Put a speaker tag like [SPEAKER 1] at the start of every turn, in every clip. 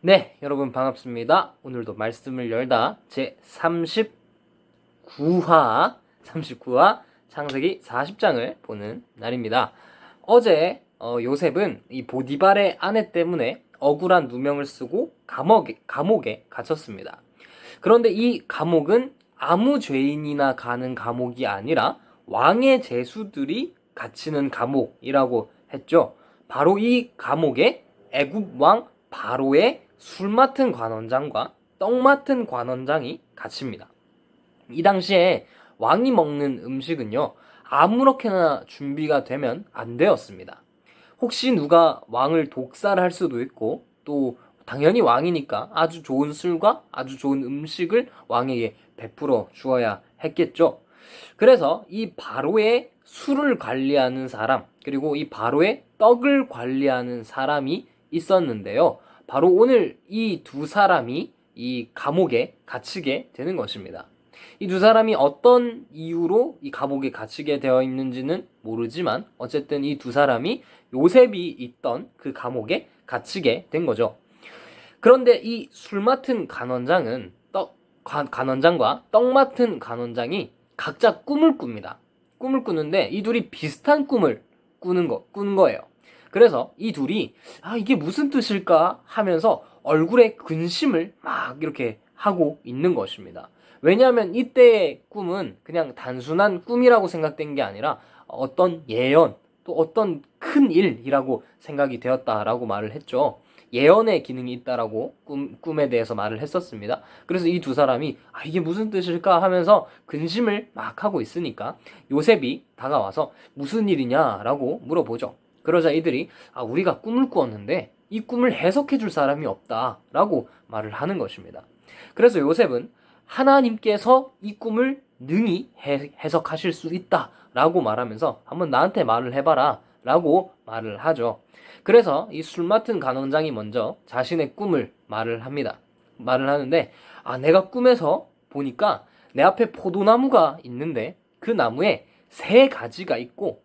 [SPEAKER 1] 네, 여러분 반갑습니다. 오늘도 말씀을 열다 제 39화 창세기 40장을 보는 날입니다. 어제 요셉은 이 보디발의 아내 때문에 억울한 누명을 쓰고 감옥에 갇혔습니다. 그런데 이 감옥은 아무 죄인이나 가는 감옥이 아니라 왕의 제수들이 갇히는 감옥이라고 했죠. 바로 이 감옥에 애굽 왕 바로의 술 맡은 관원장과 떡 맡은 관원장이 갇힙니다. 이 당시에 왕이 먹는 음식은요, 아무렇게나 준비가 되면 안 되었습니다. 혹시 누가 왕을 독살할 수도 있고, 또 당연히 왕이니까 아주 좋은 술과 아주 좋은 음식을 왕에게 베풀어 주어야 했겠죠. 그래서 이 바로의 술을 관리하는 사람, 그리고 이 바로의 떡을 관리하는 사람이 있었는데요. 바로 오늘 이 두 사람이 이 감옥에 갇히게 되는 것입니다. 이 두 사람이 어떤 이유로 이 감옥에 갇히게 되어 있는지는 모르지만 어쨌든 이 두 사람이 요셉이 있던 그 감옥에 갇히게 된 거죠. 그런데 이 술 맡은 간원장은 간원장과 떡 맡은 간원장이 각자 꿈을 꿉니다. 꿈을 꾸는데 이 둘이 비슷한 꿈을 꾸는 거예요. 그래서 이 둘이 이게 무슨 뜻일까 하면서 얼굴에 근심을 막 이렇게 하고 있는 것입니다. 왜냐하면 이때의 꿈은 그냥 단순한 꿈이라고 생각된 게 아니라 어떤 예언, 또 어떤 큰 일이라고 생각이 되었다라고 말을 했죠. 예언의 기능이 있다라고 꿈에 대해서 말을 했었습니다. 그래서 이 두 사람이 이게 무슨 뜻일까 하면서 근심을 막 하고 있으니까 요셉이 다가와서 무슨 일이냐라고 물어보죠. 그러자 이들이 우리가 꿈을 꾸었는데 이 꿈을 해석해 줄 사람이 없다라고 말을 하는 것입니다. 그래서 요셉은 하나님께서 이 꿈을 능히 해석하실 수 있다라고 말하면서 한번 나한테 말을 해봐라 라고 말을 하죠. 그래서 이 술 맡은 간원장이 먼저 자신의 꿈을 말을 합니다. 말을 하는데 내가 꿈에서 보니까 내 앞에 포도나무가 있는데 그 나무에 세 가지가 있고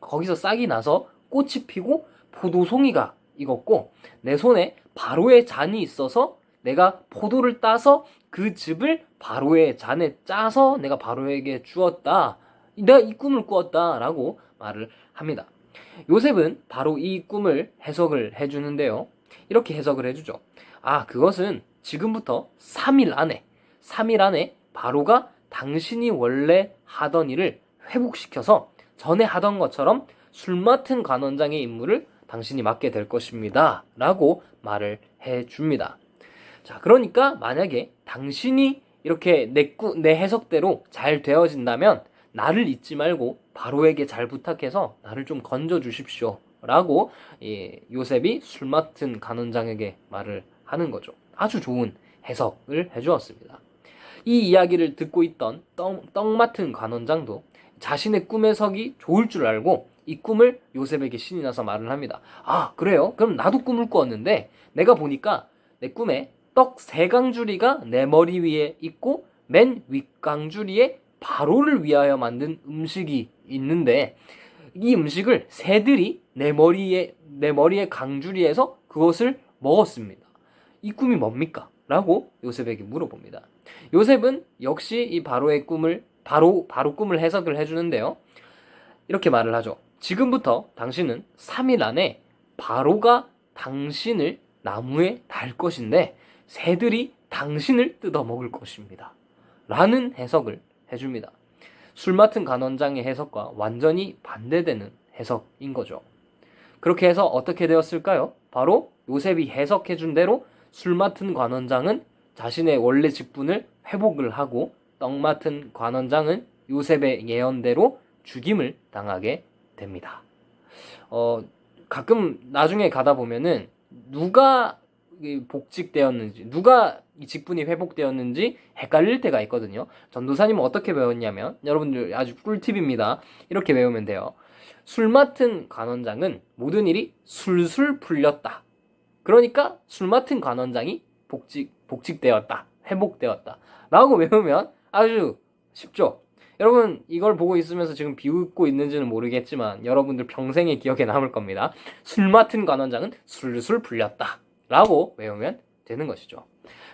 [SPEAKER 1] 거기서 싹이 나서 꽃이 피고 포도송이가 익었고 내 손에 바로의 잔이 있어서 내가 포도를 따서 그 즙을 바로의 잔에 짜서 내가 바로에게 주었다. 내가 이 꿈을 꾸었다라고 말을 합니다. 요셉은 바로 이 꿈을 해석을 해주는데요. 이렇게 해석을 해주죠. 그것은 지금부터 3일 안에 바로가 당신이 원래 하던 일을 회복시켜서 전에 하던 것처럼 술 맡은 관원장의 임무를 당신이 맡게 될 것입니다. 라고 말을 해줍니다. 자, 그러니까 만약에 당신이 이렇게 내 해석대로 잘 되어진다면 나를 잊지 말고 바로에게 잘 부탁해서 나를 좀 건져 주십시오. 라고 요셉이 술 맡은 간원장에게 말을 하는 거죠. 아주 좋은 해석을 해주었습니다. 이 이야기를 듣고 있던 떡 맡은 간원장도 자신의 꿈 해석이 좋을 줄 알고 이 꿈을 요셉에게 신이 나서 말을 합니다. 그래요? 그럼 나도 꿈을 꾸었는데 내가 보니까 내 꿈에 떡 3강주리가 내 머리 위에 있고 맨 윗강주리에 바로를 위하여 만든 음식이 있는데 이 음식을 새들이 내 머리의 강주리에서 그것을 먹었습니다. 이 꿈이 뭡니까? 라고 요셉에게 물어봅니다. 요셉은 역시 이 바로의 꿈을 바로 꿈을 해석을 해주는데요. 이렇게 말을 하죠. 지금부터 당신은 3일 안에 바로가 당신을 나무에 달 것인데 새들이 당신을 뜯어먹을 것입니다. 라는 해석을 해줍니다. 술 맡은 간원장의 해석과 완전히 반대되는 해석인 거죠. 그렇게 해서 어떻게 되었을까요? 바로 요셉이 해석해준 대로 술 맡은 관원장은 자신의 원래 직분을 회복을 하고 떡 맡은 관원장은 요셉의 예언대로 죽임을 당하게 됩니다. 가끔 나중에 가다 보면은 누가 복직되었는지, 누가 이 직분이 회복되었는지 헷갈릴 때가 있거든요. 전도사님은 어떻게 배웠냐면, 여러분들 아주 꿀팁입니다. 이렇게 배우면 돼요. 술 맡은 관원장은 모든 일이 술술 풀렸다. 그러니까 술 맡은 관원장이 복직되었다. 회복되었다. 라고 외우면 아주 쉽죠. 여러분 이걸 보고 있으면서 지금 비웃고 있는지는 모르겠지만 여러분들 평생의 기억에 남을 겁니다. 술 맡은 관원장은 술술 풀렸다. 라고 외우면 되는 것이죠.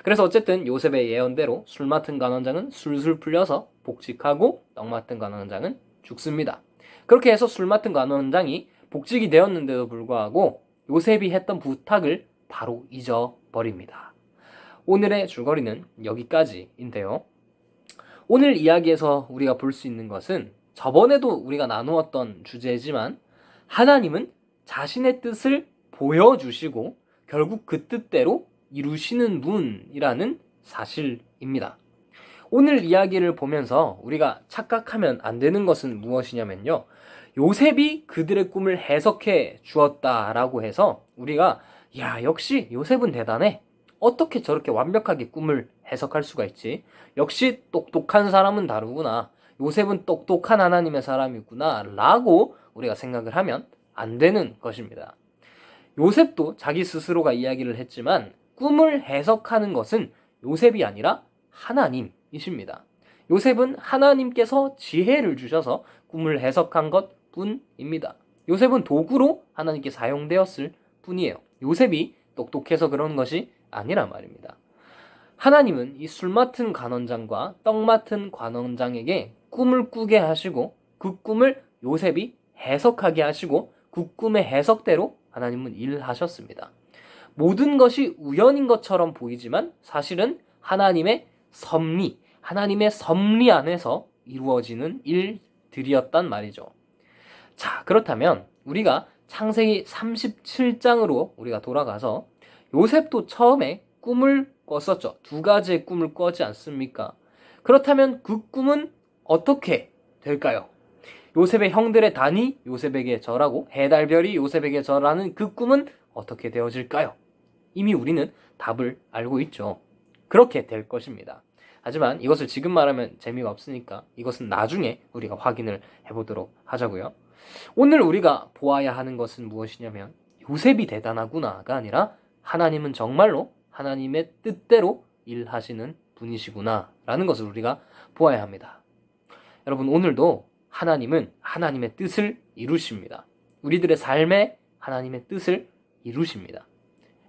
[SPEAKER 1] 그래서 어쨌든 요셉의 예언대로 술 맡은 관원장은 술술 풀려서 복직하고 떡 맡은 관원장은 죽습니다. 그렇게 해서 술 맡은 관원장이 복직이 되었는데도 불구하고 요셉이 했던 부탁을 바로 잊어버립니다. 오늘의 줄거리는 여기까지인데요. 오늘 이야기에서 우리가 볼 수 있는 것은 저번에도 우리가 나누었던 주제지만 하나님은 자신의 뜻을 보여주시고 결국 그 뜻대로 이루시는 분이라는 사실입니다. 오늘 이야기를 보면서 우리가 착각하면 안 되는 것은 무엇이냐면요. 요셉이 그들의 꿈을 해석해 주었다라고 해서 우리가 야, 역시 요셉은 대단해. 어떻게 저렇게 완벽하게 꿈을 해석할 수가 있지? 역시 똑똑한 사람은 다르구나. 요셉은 똑똑한 하나님의 사람이구나 라고 우리가 생각을 하면 안 되는 것입니다. 요셉도 자기 스스로가 이야기를 했지만 꿈을 해석하는 것은 요셉이 아니라 하나님이십니다. 요셉은 하나님께서 지혜를 주셔서 꿈을 해석한 것 뿐입니다. 요셉은 도구로 하나님께 사용되었을 뿐이에요. 요셉이 똑똑해서 그런 것이 아니란 말입니다. 하나님은 이 술 맡은 관원장과 떡 맡은 관원장에게 꿈을 꾸게 하시고 그 꿈을 요셉이 해석하게 하시고 그 꿈의 해석대로 하나님은 일하셨습니다. 모든 것이 우연인 것처럼 보이지만 사실은 하나님의 섭리 안에서 이루어지는 일들이었단 말이죠. 자, 그렇다면 우리가 창세기 37장으로 우리가 돌아가서 요셉도 처음에 꿈을 꿨었죠. 두 가지의 꿈을 꿨지 않습니까? 그렇다면 그 꿈은 어떻게 될까요? 요셉의 형들의 단이 요셉에게 절하고 해달별이 요셉에게 절하는 그 꿈은 어떻게 되어질까요? 이미 우리는 답을 알고 있죠. 그렇게 될 것입니다. 하지만 이것을 지금 말하면 재미가 없으니까 이것은 나중에 우리가 확인을 해보도록 하자고요. 오늘 우리가 보아야 하는 것은 무엇이냐면 요셉이 대단하구나가 아니라 하나님은 정말로 하나님의 뜻대로 일하시는 분이시구나 라는 것을 우리가 보아야 합니다. 여러분, 오늘도 하나님은 하나님의 뜻을 이루십니다. 우리들의 삶에 하나님의 뜻을 이루십니다.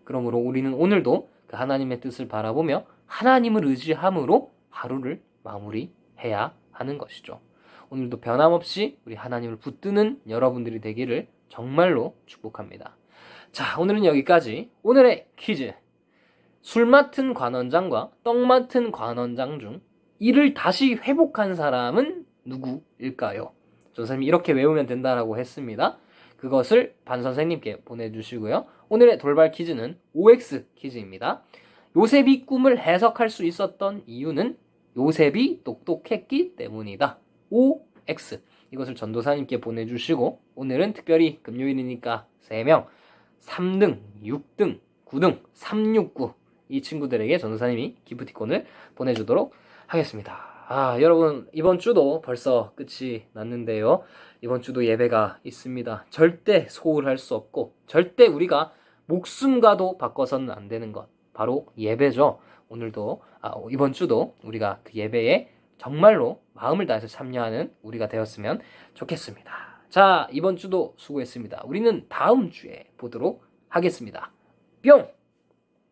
[SPEAKER 1] 그러므로 우리는 오늘도 그 하나님의 뜻을 바라보며 하나님을 의지함으로 하루를 마무리해야 하는 것이죠. 오늘도 변함없이 우리 하나님을 붙드는 여러분들이 되기를 정말로 축복합니다. 자, 오늘은 여기까지. 오늘의 퀴즈. 술 맡은 관원장과 떡 맡은 관원장 중 이를 다시 회복한 사람은 누구일까요? 선생님이 이렇게 외우면 된다라고 했습니다. 그것을 반 선생님께 보내주시고요. 오늘의 돌발 퀴즈는 OX 퀴즈입니다. 요셉이 꿈을 해석할 수 있었던 이유는 요셉이 똑똑했기 때문이다. OX. 이것을 전도사님께 보내주시고 오늘은 특별히 금요일이니까 3명 3등, 6등, 9등, 369 이 친구들에게 전도사님이 기프티콘을 보내주도록 하겠습니다. 여러분, 이번 주도 벌써 끝이 났는데요. 이번 주도 예배가 있습니다. 절대 소홀할 수 없고 절대 우리가 목숨과도 바꿔서는 안 되는 것, 바로 예배죠. 오늘도 이번 주도 우리가 그 예배에 정말로 마음을 다해서 참여하는 우리가 되었으면 좋겠습니다. 자, 이번 주도 수고했습니다. 우리는 다음 주에 보도록 하겠습니다. 뿅!